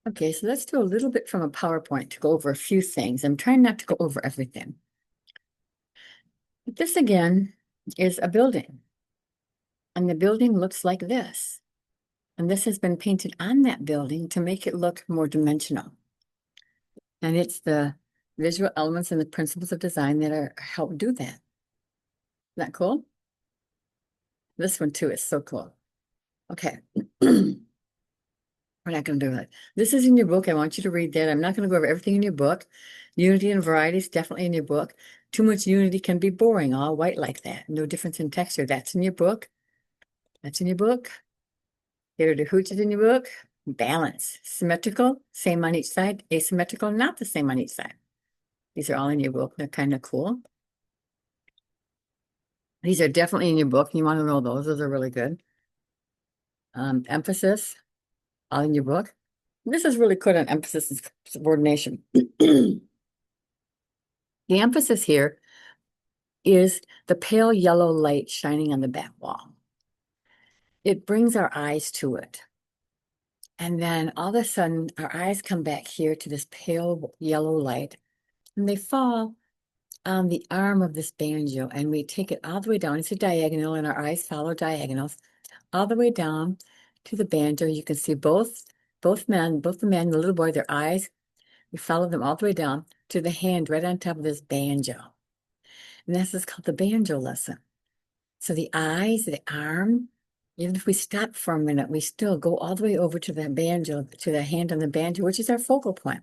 Okay, so let's do a little bit from a PowerPoint to go over a few things. I'm trying not to go over everything. But this again is a building, and the building looks like this. And this has been painted on that building to make it look more dimensional. And it's the visual elements and the principles of design that are help do that. Isn't that cool? This one too is so cool. Okay. We're not going to do that. This is in your book. I want you to read that. I'm not going to go over everything in your book. Unity and variety is definitely in your book. Too much unity can be boring, all white like that. No difference in texture. That's in your book. That's in your book. Here the hooch is in your book. Balance. Symmetrical, same on each side. Asymmetrical, not the same on each side. These are all in your book. They're kind of cool. These are definitely in your book. You want to know those. Those are really good. Emphasis, all in your book. This is really good on emphasis and subordination. The emphasis here is the pale yellow light shining on the back wall. It brings our eyes to it. And then all of a sudden, our eyes come back here to this pale yellow light, and they fall on the arm of this banjo, and we take it all the way down. It's a diagonal, and our eyes follow diagonals all the way down to the banjo. You can see both the men, the little boy, their eyes. We follow them all the way down to the hand right on top of this banjo. And this is called the banjo lesson. So the eyes, the arm, even if we stop for a minute, we still go all the way over to the banjo, to the hand on the banjo, which is our focal point.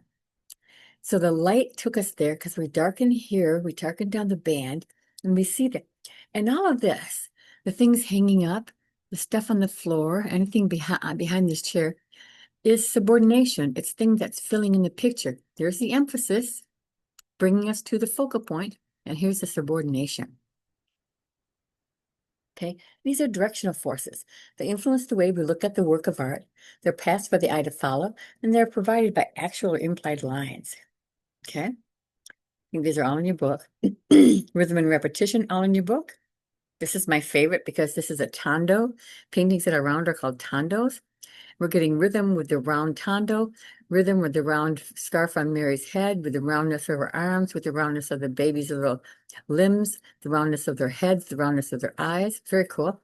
So the light took us there because we darken here, we darken down the band, and we see that. And all of this, the things hanging up, the stuff on the floor, anything behind this chair, is subordination. It's things that's filling in the picture. There's the emphasis, bringing us to the focal point, and here's the subordination. Okay, these are directional forces. They influence the way we look at the work of art. They're passed by the eye to follow, and they're provided by actual or implied lines. Okay, I think these are all in your book. Rhythm and repetition, all in your book. This is my favorite because this is a tondo. Paintings that are round are called tondos. We're getting rhythm with the round tondo, rhythm with the round scarf on Mary's head, with the roundness of her arms, with the roundness of the baby's little limbs, the roundness of their heads, the roundness of their eyes. Very cool.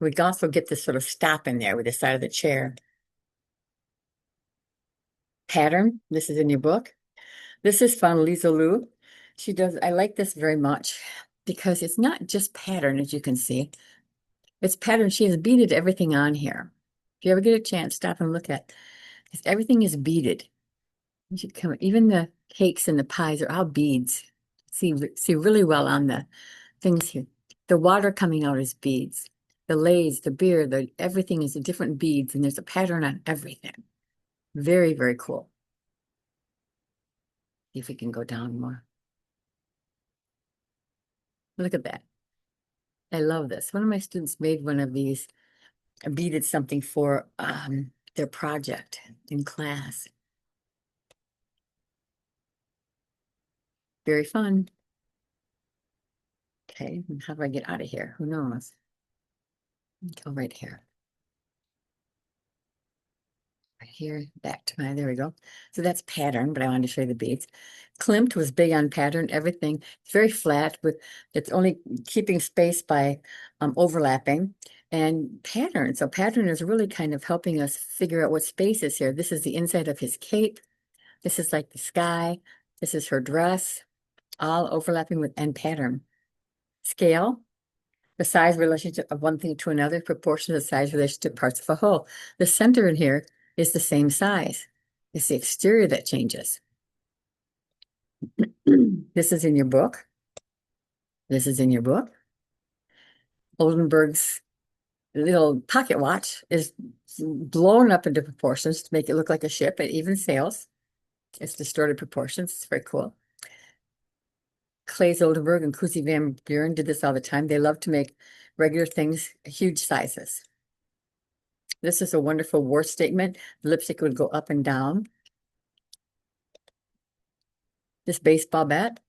We also get this sort of stop in there with the side of the chair. Pattern, this is in your book. This is from Lisa Liu. I like this very much because it's not just pattern, as you can see. It's pattern. She has beaded everything on here. If you ever get a chance, stop and look at it. Everything is beaded. Even the cakes and the pies are all beads. See really well on the things here. The water coming out is beads. The lays, the beer, everything is a different beads, and there's a pattern on everything. Very, very cool. See if we can go down more. Look at that. I love this. One of my students made one of these, beaded something for their project in class. Very fun. Okay, how do I get out of here? Who knows? Go right here. Right here, back to there we go. So that's pattern, but I wanted to show you the beads. Klimt was big on pattern, everything. It's very flat it's only keeping space by overlapping and pattern. So pattern is really kind of helping us figure out what space is here. This is the inside of his cape. This is like the sky. This is her dress, all overlapping with and pattern. Scale, the size relationship of one thing to another, proportion of the size relationship to parts of a whole. The center in here is the same size. It's the exterior that changes. This is in your book. This is in your book. Oldenburg's little pocket watch is blown up into proportions to make it look like a ship. It even sails. It's distorted proportions. It's very cool. Claes Oldenburg and Coosy Van Buren did this all the time. They love to make regular things huge sizes. This is a wonderful war statement. The lipstick would go up and down. This baseball bat,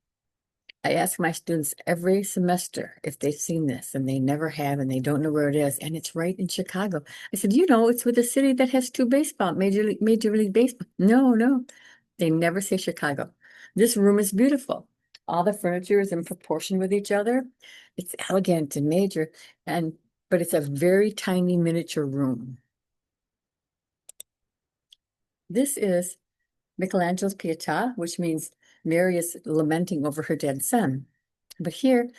I ask my students every semester if they've seen this, and they never have, and they don't know where it is. And it's right in Chicago. I said, it's with a city that has two baseball, Major League Baseball. No, no, they never say Chicago. This room is beautiful. All the furniture is in proportion with each other. It's elegant and major, but it's a very tiny miniature room. This is Michelangelo's Pietà, which means Mary is lamenting over her dead son. But here,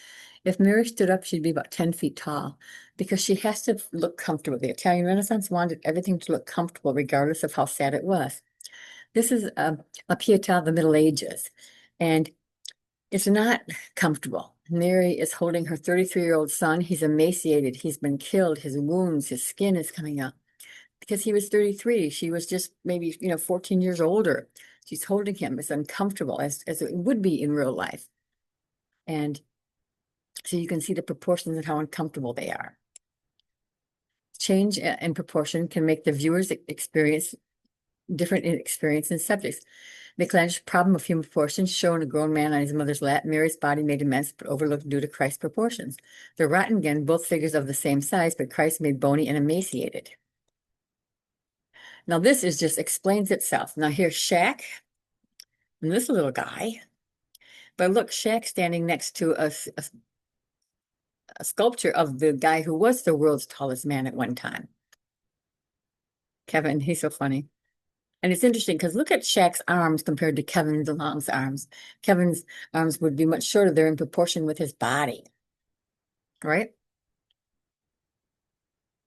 if Mary stood up, she'd be about 10 feet tall because she has to look comfortable. The Italian Renaissance wanted everything to look comfortable, regardless of how sad it was. This is a Pietà of the Middle Ages, and it's not comfortable. Mary is holding her 33-year-old son. He's emaciated. He's been killed. His wounds, his skin is coming up because he was 33. She was just maybe, 14 years older. She's holding him. It's uncomfortable as it would be in real life. And so you can see the proportions and how uncomfortable they are. Change in proportion can make the viewer's experience different in experience and subjects. Michelangelo's problem of human proportions shown a grown man on his mother's lap. Mary's body made immense but overlooked due to Christ's proportions. The Röntgen, both figures of the same size, but Christ made bony and emaciated. Now this is just explains itself. Now here's Shaq and this little guy. But look, Shaq standing next to a sculpture of the guy who was the world's tallest man at one time. Kevin, he's so funny. And it's interesting because look at Shaq's arms compared to Kevin DeLong's arms. Kevin's arms would be much shorter. They're in proportion with his body, right?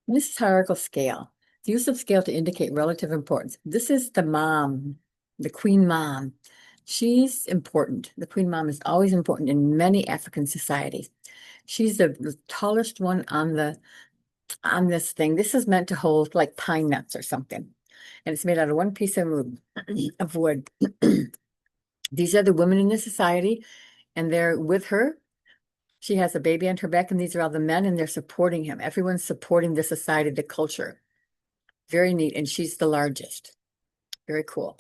This is hierarchical scale. The use of scale to indicate relative importance. This is the mom, the queen mom. She's important. The queen mom is always important in many African societies. She's the tallest one on this thing. This is meant to hold like pine nuts or something. And it's made out of one piece of wood. These are the women in the society, and they're with her. She has a baby on her back, and these are all the men, and they're supporting him. Everyone's supporting the society, the culture. Very neat, and she's the largest. Very cool.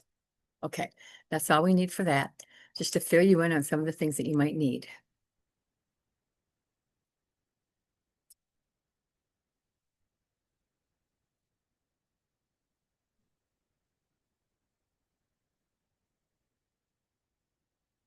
Okay, that's all we need for that, just to fill you in on some of the things that you might need.